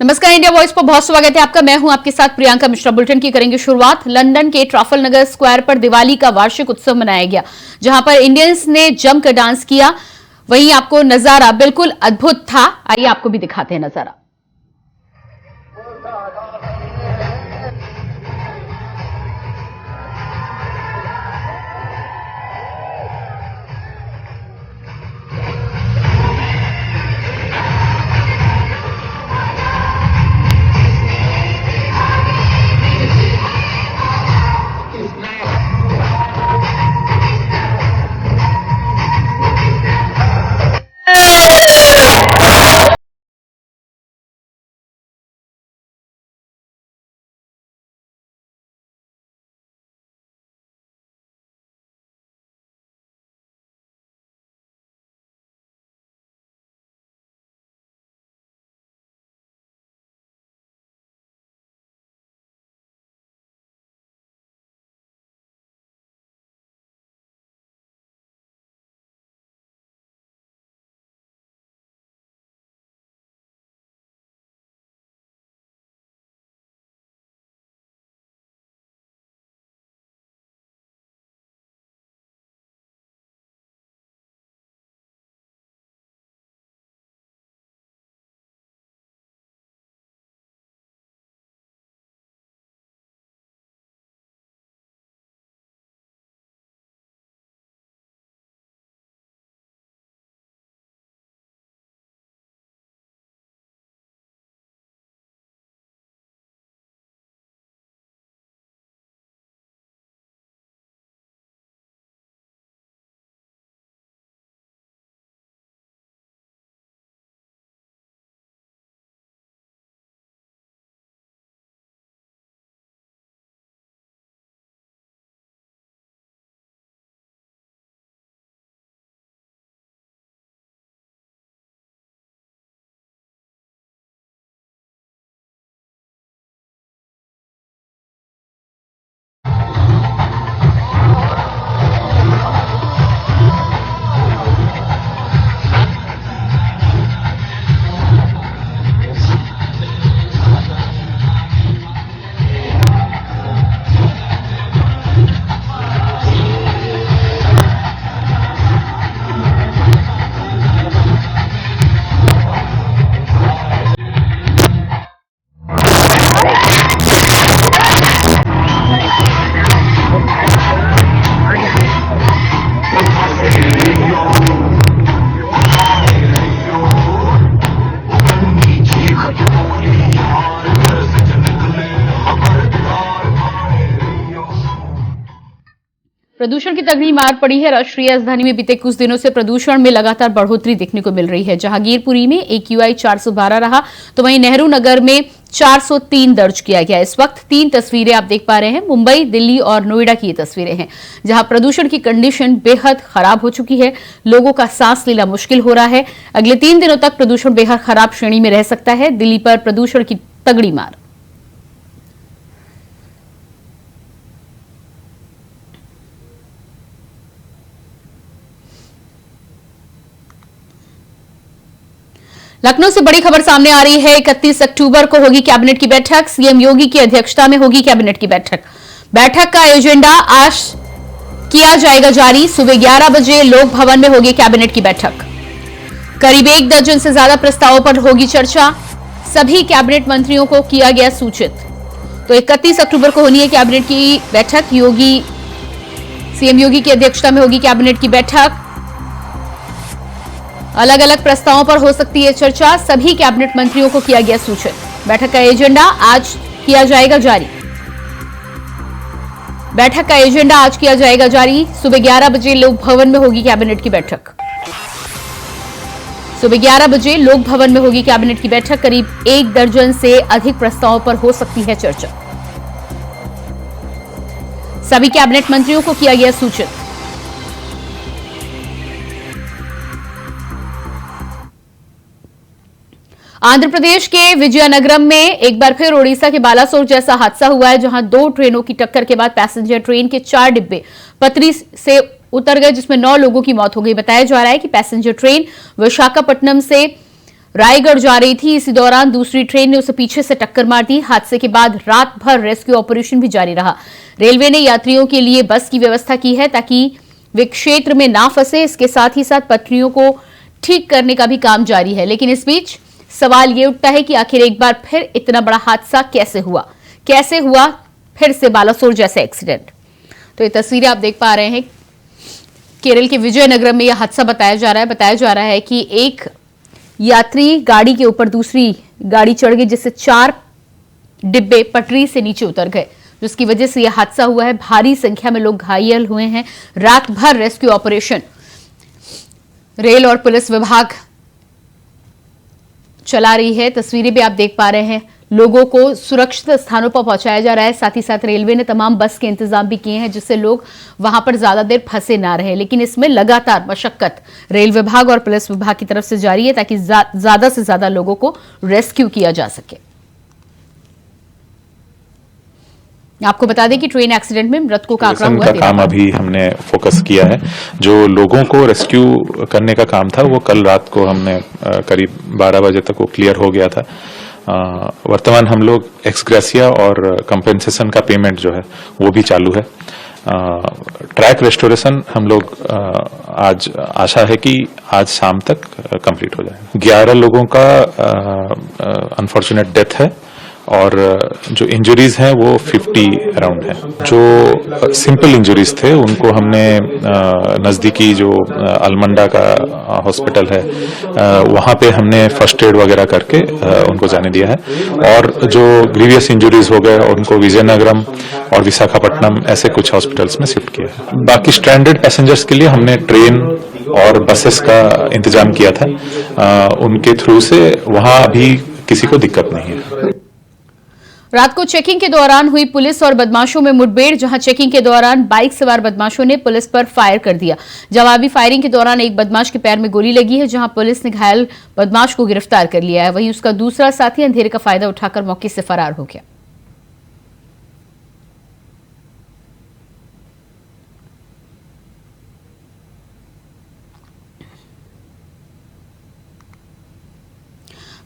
नमस्कार, India voice पर बहुत स्वागत है आपका। मैं हूं आपके साथ प्रियंका मिश्रा। बुलेटिन की करेंगे शुरुआत। लंदन के ट्राफलनगर स्क्वायर पर दिवाली का वार्षिक उत्सव मनाया गया, जहां पर इंडियंस ने जमकर डांस किया। वहीं आपको नजारा बिल्कुल अद्भुत था। आइए आपको भी दिखाते हैं नजारा। प्रदूषण की तगड़ी मार पड़ी है। राष्ट्रीय राजधानी में बीते कुछ दिनों से प्रदूषण में लगातार बढ़ोतरी देखने को मिल रही है। जहांगीरपुरी में AQI 412 रहा, तो वहीं नेहरू नगर में 403 दर्ज किया गया। इस वक्त 3 तस्वीरें आप देख पा रहे हैं। मुंबई, दिल्ली और नोएडा की ये तस्वीरें हैं, जहां प्रदूषण की कंडीशन बेहद खराब हो चुकी है। लोगों का सांस लेना मुश्किल हो रहा है। अगले 3 दिनों तक प्रदूषण बेहद खराब श्रेणी में रह सकता है। दिल्ली पर प्रदूषण की तगड़ी मार। लखनऊ से बड़ी खबर सामने आ रही है। 31 अक्टूबर को होगी कैबिनेट की बैठक। सीएम योगी की अध्यक्षता में होगी कैबिनेट की बैठक। बैठक का एजेंडा आज किया जाएगा जारी। सुबह 11 बजे लोक भवन में होगी कैबिनेट की बैठक। करीब 1 दर्जन से ज्यादा प्रस्तावों पर होगी चर्चा। सभी कैबिनेट मंत्रियों को किया गया सूचित। तो 31 अक्टूबर को होनी है कैबिनेट की बैठक। सीएम योगी की अध्यक्षता में होगी कैबिनेट की बैठक। अलग अलग प्रस्तावों पर हो सकती है चर्चा। सभी कैबिनेट मंत्रियों को किया गया सूचित। बैठक का एजेंडा आज किया जाएगा जारी। बैठक का एजेंडा आज किया जाएगा जारी। सुबह 11 बजे लोक भवन में होगी कैबिनेट की बैठक। सुबह 11 बजे लोक भवन में होगी कैबिनेट की बैठक। करीब 1 दर्जन से अधिक प्रस्तावों पर हो सकती है चर्चा। सभी कैबिनेट मंत्रियों को किया गया सूचित। आंध्र प्रदेश के विजयनगरम में एक बार फिर ओडिशा के बालासोर जैसा हादसा हुआ है, जहां 2 ट्रेनों की टक्कर के बाद पैसेंजर ट्रेन के 4 डिब्बे पटरी से उतर गए, जिसमें 9 लोगों की मौत हो गई। बताया जा रहा है कि पैसेंजर ट्रेन विशाखापट्टनम से रायगढ़ जा रही थी। इसी दौरान दूसरी ट्रेन ने उसे पीछे से टक्कर मार दी। हादसे के बाद रात भर रेस्क्यू ऑपरेशन भी जारी रहा। रेलवे ने यात्रियों के लिए बस की व्यवस्था की है ताकि वे क्षेत्र में ना फंसे। इसके साथ ही साथ पटरियों को ठीक करने का भी काम जारी है। लेकिन इस बीच सवाल ये उठता है कि आखिर एक बार फिर इतना बड़ा हादसा कैसे हुआ फिर से बालासोर जैसे एक्सीडेंट। तो ये तस्वीरें आप देख पा रहे हैं, केरल के विजयनगरम में यह हादसा बताया जा रहा है कि एक यात्री गाड़ी के ऊपर दूसरी गाड़ी चढ़ गई, जिससे 4 डिब्बे पटरी से नीचे उतर गए, जिसकी वजह से यह हादसा हुआ है। भारी संख्या में लोग घायल हुए हैं। रात भर रेस्क्यू ऑपरेशन रेल और पुलिस विभाग चला रही है। तस्वीरें भी आप देख पा रहे हैं, लोगों को सुरक्षित स्थानों पर पहुंचाया जा रहा है। साथ ही साथ रेलवे ने तमाम बस के इंतजाम भी किए हैं जिससे लोग वहां पर ज्यादा देर फंसे ना रहे। लेकिन इसमें लगातार मशक्कत रेल विभाग और पुलिस विभाग की तरफ से जारी है ताकि ज्यादा से ज्यादा लोगों को रेस्क्यू किया जा सके। आपको बता दें कि ट्रेन एक्सीडेंट में मृतकों का आंकड़ा हुआ काम अभी हमने फोकस किया है। जो लोगों को रेस्क्यू करने का काम था वो कल रात को हमने करीब 12 बजे तक वो क्लियर हो गया था। वर्तमान हम लोग एक्सग्रेसिया और कंपेंसेशन का पेमेंट जो है वो भी चालू है। ट्रैक रेस्टोरेशन हम लोग आज आशा है कि आज शाम तक कंप्लीट हो जाएगा। 11 लोगों का अनफॉर्चुनेट डेथ है और जो इंजरीज हैं वो 50 अराउंड है। जो सिंपल इंजरीज थे उनको हमने नजदीकी जो अलमंडा का हॉस्पिटल है वहां पे हमने फर्स्ट एड वगैरह करके उनको जाने दिया है। और जो ग्रीवियस इंजरीज हो गए उनको विजयनगरम और विशाखापट्टनम ऐसे कुछ हॉस्पिटल्स में शिफ्ट किया है। बाकी स्ट्रैंडेड पैसेंजर्स के लिए हमने ट्रेन और बसेस का इंतजाम किया था। उनके थ्रू से वहां अभी किसी को दिक्कत नहीं है। रात को चेकिंग के दौरान हुई पुलिस और बदमाशों में मुठभेड़, जहां चेकिंग के दौरान बाइक सवार बदमाशों ने पुलिस पर फायर कर दिया। जवाबी फायरिंग के दौरान एक बदमाश के पैर में गोली लगी है, जहां पुलिस ने घायल बदमाश को गिरफ्तार कर लिया है। वहीं उसका दूसरा साथी अंधेरे का फायदा उठाकर मौके से फरार हो गया।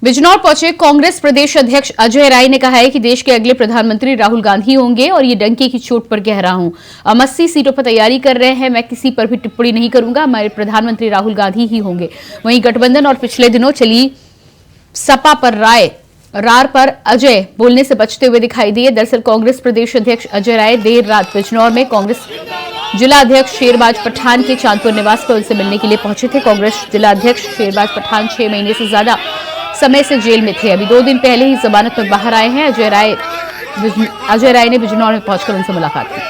बिजनौर पहुंचे कांग्रेस प्रदेश अध्यक्ष अजय राय ने कहा है कि देश के अगले प्रधानमंत्री राहुल गांधी होंगे और ये डंके की चोट पर कह रहा हूं। हम 80 सीटों पर तैयारी कर रहे हैं, मैं किसी पर भी टिप्पणी नहीं करूंगा, हमारे प्रधानमंत्री राहुल गांधी ही होंगे। वहीं गठबंधन और पिछले दिनों चली सपा पर रार पर अजय बोलने से बचते हुए दिखाई दिए। दरअसल कांग्रेस प्रदेश अध्यक्ष अजय राय देर रात बिजनौर में कांग्रेस जिला अध्यक्ष शेरबाज पठान के चांदपुर निवास पर उनसे मिलने के लिए पहुंचे थे। कांग्रेस जिला अध्यक्ष शेरबाज पठान 6 महीने से ज्यादा समय से जेल में थे। अभी 2 दिन पहले ही जमानत पर बाहर आए हैं। अजय राय ने बिजनौर में पहुंचकर उनसे मुलाकात की।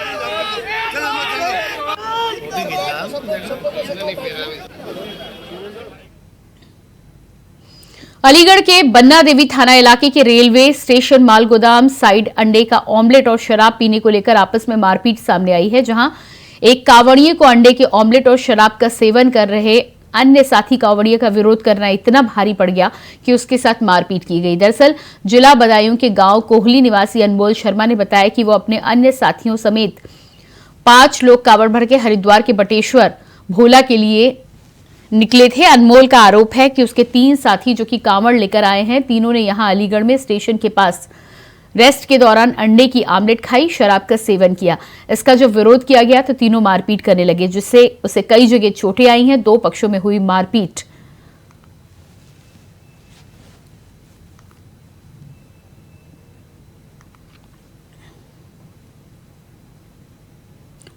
अलीगढ़ के बन्ना देवी थाना इलाके के रेलवे स्टेशन माल गोदाम साइड अंडे का ऑमलेट और शराब पीने को लेकर आपस में मारपीट सामने आई है, जहां एक कांवड़िये को अंडे के ऑमलेट और शराब का सेवन कर रहे अन्य साथी कांवड़िये का विरोध करना इतना भारी पड़ गया कि उसके साथ मारपीट की गई। दरअसल जिला बदायूं के गांव कोहली निवासी अनमोल शर्मा ने बताया कि वो अपने अन्य साथियों समेत 5 लोग कांवड़ भर के हरिद्वार के बटेश्वर भोला के लिए निकले थे। अनमोल का आरोप है कि उसके 3 साथी जो कि कांवड़ लेकर आए हैं, तीनों ने यहां अलीगढ़ में स्टेशन के पास रेस्ट के दौरान अंडे की आमलेट खाई, शराब का सेवन किया। इसका जब विरोध किया गया तो तीनों मारपीट करने लगे, जिससे उसे कई जगह चोटें आई हैं। 2 पक्षों में हुई मारपीट।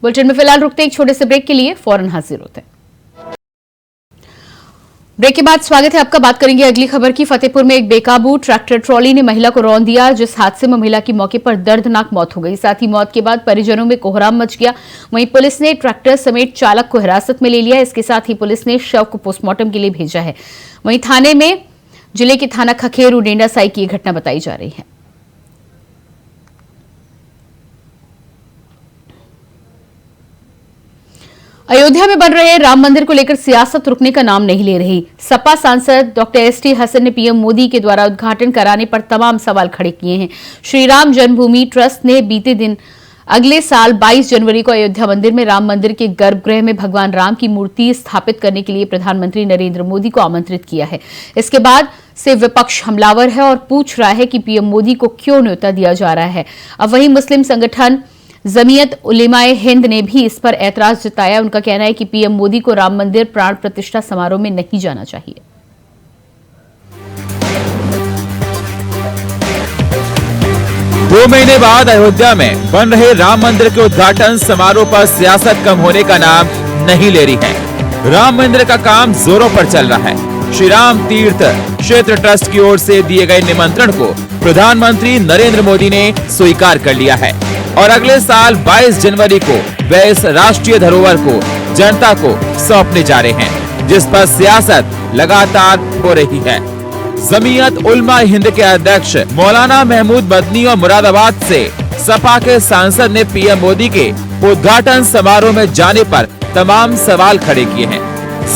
बुलेटिन में फिलहाल रुकते एक छोटे से ब्रेक के लिए, फौरन हाजिर होते हैं। ब्रेक के बाद स्वागत है आपका। बात करेंगे अगली खबर की। फतेहपुर में एक बेकाबू ट्रैक्टर ट्रॉली ने महिला को रौंद दिया, जिस हादसे में महिला की मौके पर दर्दनाक मौत हो गई। साथ ही मौत के बाद परिजनों में कोहराम मच गया। वहीं पुलिस ने ट्रैक्टर समेत चालक को हिरासत में ले लिया। इसके साथ ही पुलिस ने शव को पोस्टमार्टम के लिए भेजा है। वहीं थाने में जिले के थाना खखेरू डेंडा साई की घटना बताई जा रही है। अयोध्या में बन रहे राम मंदिर को लेकर सियासत रुकने का नाम नहीं ले रही। सपा सांसद डॉक्टर एसटी हसन ने पीएम मोदी के द्वारा उद्घाटन कराने पर तमाम सवाल खड़े किए हैं। श्री राम जन्मभूमि ट्रस्ट ने बीते दिन अगले साल 22 जनवरी को अयोध्या मंदिर में राम मंदिर के गर्भगृह में भगवान राम की मूर्ति स्थापित करने के लिए प्रधानमंत्री नरेंद्र मोदी को आमंत्रित किया है। इसके बाद से विपक्ष हमलावर है और पूछ रहा है कि पीएम मोदी को क्यों न्योता दिया जा रहा है। अब वहीं मुस्लिम संगठन जमीयत उलेमाए हिंद ने भी इस पर ऐतराज जताया। उनका कहना है कि पीएम मोदी को राम मंदिर प्राण प्रतिष्ठा समारोह में नहीं जाना चाहिए। 2 महीने बाद अयोध्या में बन रहे राम मंदिर के उद्घाटन समारोह पर सियासत कम होने का नाम नहीं ले रही है। राम मंदिर का काम जोरों पर चल रहा है। श्री राम तीर्थ क्षेत्र ट्रस्ट की ओर से दिए गए निमंत्रण को प्रधानमंत्री नरेंद्र मोदी ने स्वीकार कर लिया है और अगले साल 22 जनवरी को वे इस राष्ट्रीय धरोहर को जनता को सौंपने जा रहे हैं, जिस पर सियासत लगातार हो रही है। जमीयत उलमा हिंद के अध्यक्ष मौलाना महमूद मदनी और मुरादाबाद से सपा के सांसद ने पीएम मोदी के उद्घाटन समारोह में जाने पर तमाम सवाल खड़े किए हैं।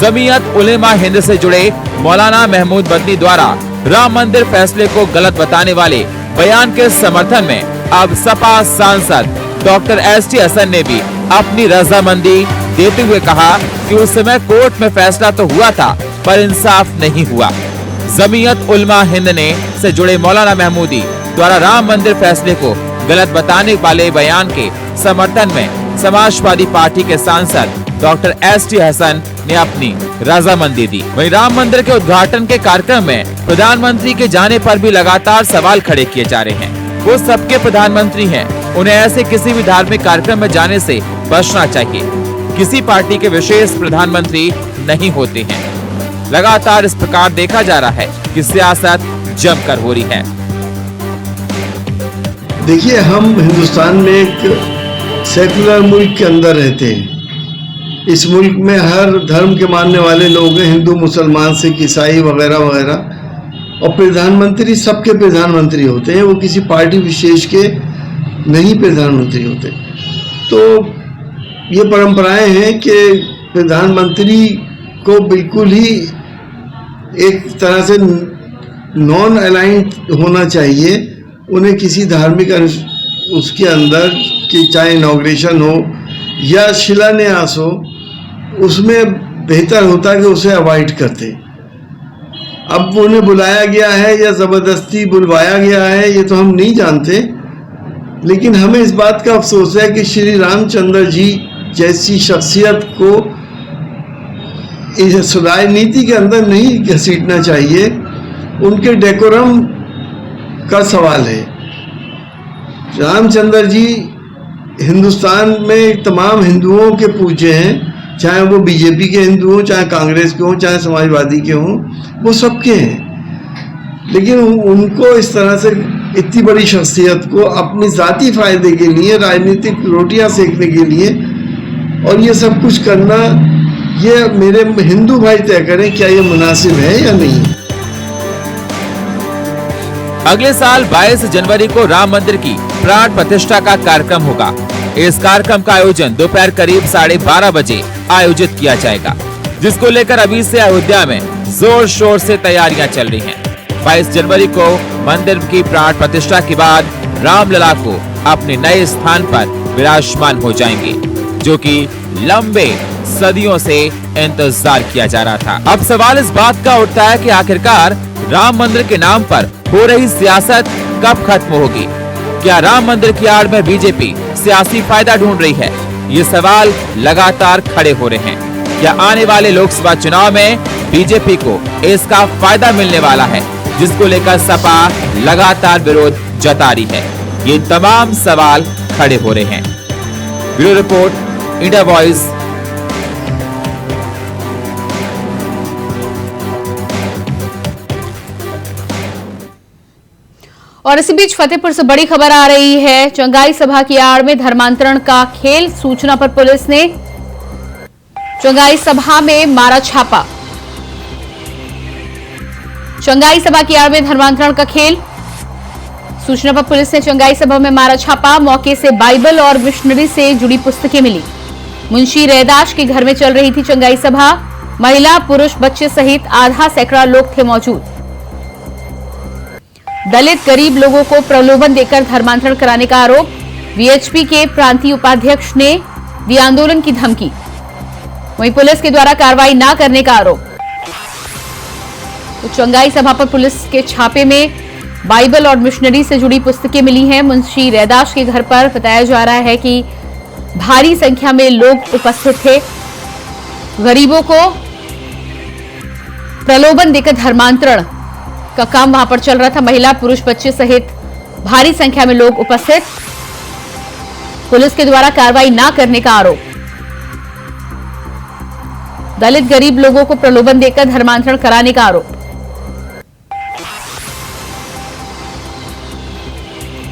जमीयत उलेमा हिंद से जुड़े मौलाना महमूद मदनी द्वारा राम मंदिर फैसले को गलत बताने वाले बयान के समर्थन में अब सपा सांसद डॉक्टर एसटी हसन ने भी अपनी रजामंदी देते हुए कहा कि उस समय कोर्ट में फैसला तो हुआ था पर इंसाफ नहीं हुआ। जमीयत उलमा हिंद ने से जुड़े मौलाना महमूदी द्वारा राम मंदिर फैसले को गलत बताने वाले बयान के समर्थन में समाजवादी पार्टी के सांसद डॉक्टर एसटी हसन ने अपनी रजामंदी दी। वहीं राम मंदिर के उद्घाटन के कार्यक्रम में प्रधानमंत्री के जाने पर भी लगातार सवाल खड़े किए जा रहे हैं। वो सबके प्रधानमंत्री हैं, उन्हें ऐसे किसी भी धार्मिक कार्यक्रम में जाने से बचना चाहिए। किसी पार्टी के विशेष प्रधानमंत्री नहीं होते हैं। लगातार इस प्रकार देखा जा रहा है कि सियासत जमकर हो रही है। देखिए, हम हिंदुस्तान में एक सेकुलर मुल्क के अंदर रहते हैं। इस मुल्क में हर धर्म के मानने वाले लोग हैं, हिंदू, मुसलमान, सिख, ईसाई वगैरह वगैरह। और प्रधानमंत्री सबके प्रधानमंत्री होते हैं, वो किसी पार्टी विशेष के नहीं प्रधानमंत्री होते। तो ये परंपराएं हैं कि प्रधानमंत्री को बिल्कुल ही एक तरह से नॉन अलाइंड होना चाहिए। उन्हें किसी धार्मिक उसके अंदर कि चाहे इनॉग्रेशन हो या शिलान्यास हो, उसमें बेहतर होता कि उसे अवॉइड करते। अब उन्हें बुलाया गया है या ज़बरदस्ती बुलवाया गया है ये तो हम नहीं जानते, लेकिन हमें इस बात का अफसोस है कि श्री रामचंद्र जी जैसी शख्सियत को इस राजनीति के अंदर नहीं घसीटना चाहिए। उनके डेकोरम का सवाल है। रामचंद्र जी हिंदुस्तान में तमाम हिंदुओं के पूज्य हैं, चाहे वो बीजेपी के हिंदू हों, चाहे कांग्रेस के हों, चाहे समाजवादी के हों, वो सबके हैं। लेकिन उनको इस तरह से इतनी बड़ी शख्सियत को अपनी ज़ाती फ़ायदे के लिए, राजनीतिक रोटियां सेकने के लिए और ये सब कुछ करना, ये मेरे हिंदू भाई तय करें क्या ये मुनासिब है या नहीं। अगले साल 22 जनवरी को राम मंदिर की प्राण प्रतिष्ठा का कार्यक्रम होगा। इस कार्यक्रम का आयोजन दोपहर करीब 12:30 बजे आयोजित किया जाएगा, जिसको लेकर अभी से अयोध्या में जोर शोर से तैयारियां चल रही हैं। 22 जनवरी को मंदिर की प्राण प्रतिष्ठा के बाद रामलला को अपने नए स्थान पर विराजमान हो जाएंगे, जो कि लंबे सदियों से इंतजार किया जा रहा था। अब सवाल इस बात का उठता है कि आखिरकार राम मंदिर के नाम पर हो रही सियासत कब खत्म होगी? क्या राम मंदिर की आड़ में बीजेपी सियासी फायदा ढूंढ रही है? ये सवाल लगातार खड़े हो रहे हैं। क्या आने वाले लोकसभा चुनाव में बीजेपी को इसका फायदा मिलने वाला है, जिसको लेकर सपा लगातार विरोध जता रही है? ये तमाम सवाल खड़े हो रहे हैं। Bureau report, India voice. और इसी बीच फतेहपुर से बड़ी खबर आ रही है। चंगाई सभा की आड़ में धर्मांतरण का खेल, सूचना पर पुलिस ने चंगाई सभा में मारा छापा। चंगाई सभा की आड़ में धर्मांतरण का खेल, सूचना पर पुलिस ने चंगाई सभा में मारा छापा। मौके से बाइबल और मिशनरी से जुड़ी पुस्तकें मिली। मुंशी रैदास के घर में चल रही थी चंगाई सभा। महिला, पुरुष, बच्चे सहित आधा सैकड़ा लोग थे मौजूद। दलित गरीब लोगों को प्रलोभन देकर धर्मांतरण कराने का आरोप। वीएचपी के प्रांतीय उपाध्यक्ष ने दी आंदोलन की धमकी। वहीं पुलिस के द्वारा कार्रवाई न करने का आरोप। तो चंगाई सभा पर पुलिस के छापे में बाइबल और मिशनरी से जुड़ी पुस्तकें मिली हैं। मुंशी रैदास के घर पर बताया जा रहा है कि भारी संख्या में लोग उपस्थित थे। गरीबों को प्रलोभन देकर धर्मांतरण का काम वहां पर चल रहा था। महिला, पुरुष, बच्चे सहित भारी संख्या में लोग उपस्थित। पुलिस के द्वारा कार्रवाई न करने का आरोप। दलित गरीब लोगों को प्रलोभन देकर धर्मांतरण कराने का आरोप।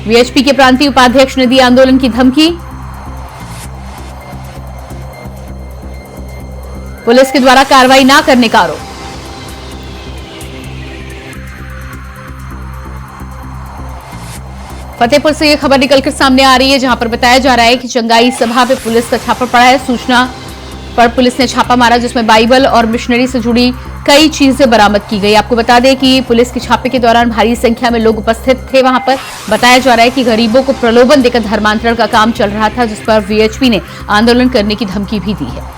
वीएचपी के प्रांतीय उपाध्यक्ष ने दी आंदोलन की धमकी। पुलिस के द्वारा कार्रवाई न करने का आरोप। फतेहपुर से यह खबर निकलकर सामने आ रही है, जहां पर बताया जा रहा है कि चंगाई सभा पे पुलिस का छापा पड़ा है। सूचना पर पुलिस ने छापा मारा, जिसमें बाइबल और मिशनरी से जुड़ी कई चीजें बरामद की गई। आपको बता दें कि पुलिस के छापे के दौरान भारी संख्या में लोग उपस्थित थे। वहां पर बताया जा रहा है कि गरीबों को प्रलोभन देकर धर्मांतरण का काम चल रहा था, जिस पर वीएचपी ने आंदोलन करने की धमकी भी दी है।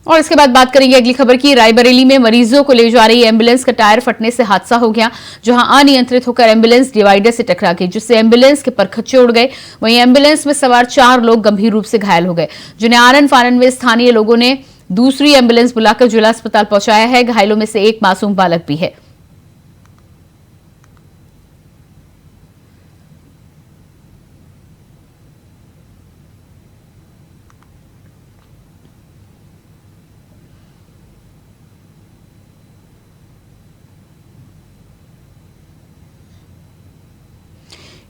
और इसके बाद बात करेंगे अगली खबर की। रायबरेली में मरीजों को ले जा रही एम्बुलेंस का टायर फटने से हादसा हो गया, जहां अनियंत्रित होकर एम्बुलेंस डिवाइडर से टकरा गई, जिससे एम्बुलेंस के परखच्चे उड़ गए। वहीं एम्बुलेंस में सवार 4 लोग गंभीर रूप से घायल हो गए, जिन्हें आनन फानन में स्थानीय लोगों ने दूसरी एम्बुलेंस बुलाकर जिला अस्पताल पहुंचाया है। घायलों में से एक मासूम बालक भी है।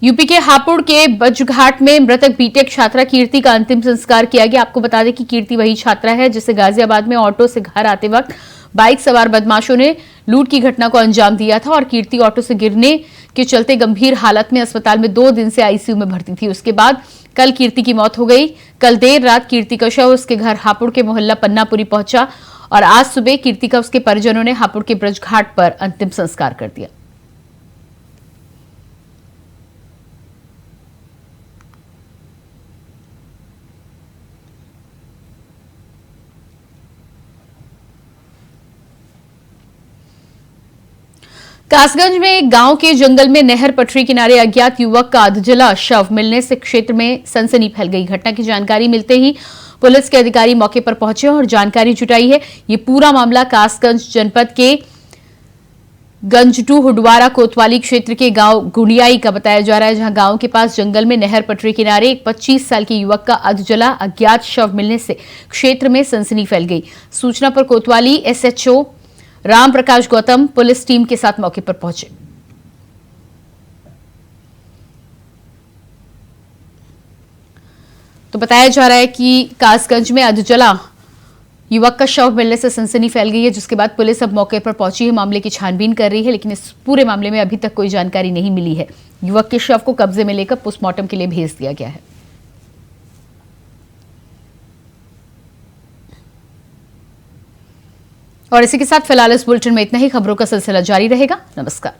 यूपी के हापुड़ के बजघाट में मृतक बीटेक छात्रा कीर्ति का अंतिम संस्कार किया गया। आपको बता दें कि कीर्ति वही छात्रा है जिसे गाजियाबाद में ऑटो से घर आते वक्त बाइक सवार बदमाशों ने लूट की घटना को अंजाम दिया था और कीर्ति ऑटो से गिरने के चलते गंभीर हालत में अस्पताल में 2 दिन से आईसीयू में भर्ती थी। उसके बाद कल कीर्ति की मौत हो गई। कल देर रात कीर्ति का शव उसके घर हापुड़ के मोहल्ला पन्नापुरी पहुंचा और आज सुबह कीर्ति का उसके परिजनों ने हापुड़ के ब्रजघाट पर अंतिम संस्कार कर दिया। कासगंज में एक गांव के जंगल में नहर पटरी किनारे अज्ञात युवक का अधजला शव मिलने से क्षेत्र में सनसनी फैल गई। घटना की जानकारी मिलते ही पुलिस के अधिकारी मौके पर पहुंचे और जानकारी जुटाई है। ये पूरा मामला कासगंज जनपद के गंजटू हुडवारा कोतवाली क्षेत्र के गांव गुड़ियाई का बताया जा रहा है, जहां गांव के पास जंगल में नहर पटरी किनारे एक 25 साल के युवक का अधजला अज्ञात शव मिलने से क्षेत्र में सनसनी फैल गई। सूचना पर कोतवाली SHO Ram Prakash Gautam police team के साथ मौके पर पहुंचे। तो बताया जा रहा है कि कासगंज में अधजला युवक का शव मिलने से सनसनी फैल गई है, जिसके बाद पुलिस अब मौके पर पहुंची है, मामले की छानबीन कर रही है, लेकिन इस पूरे मामले में अभी तक कोई जानकारी नहीं मिली है। युवक के शव को कब्जे में लेकर पोस्टमार्टम के लिए भेज दिया गया है। और इसी के साथ फिलहाल इस बुलेटिन में इतना ही। खबरों का सिलसिला जारी रहेगा। नमस्कार।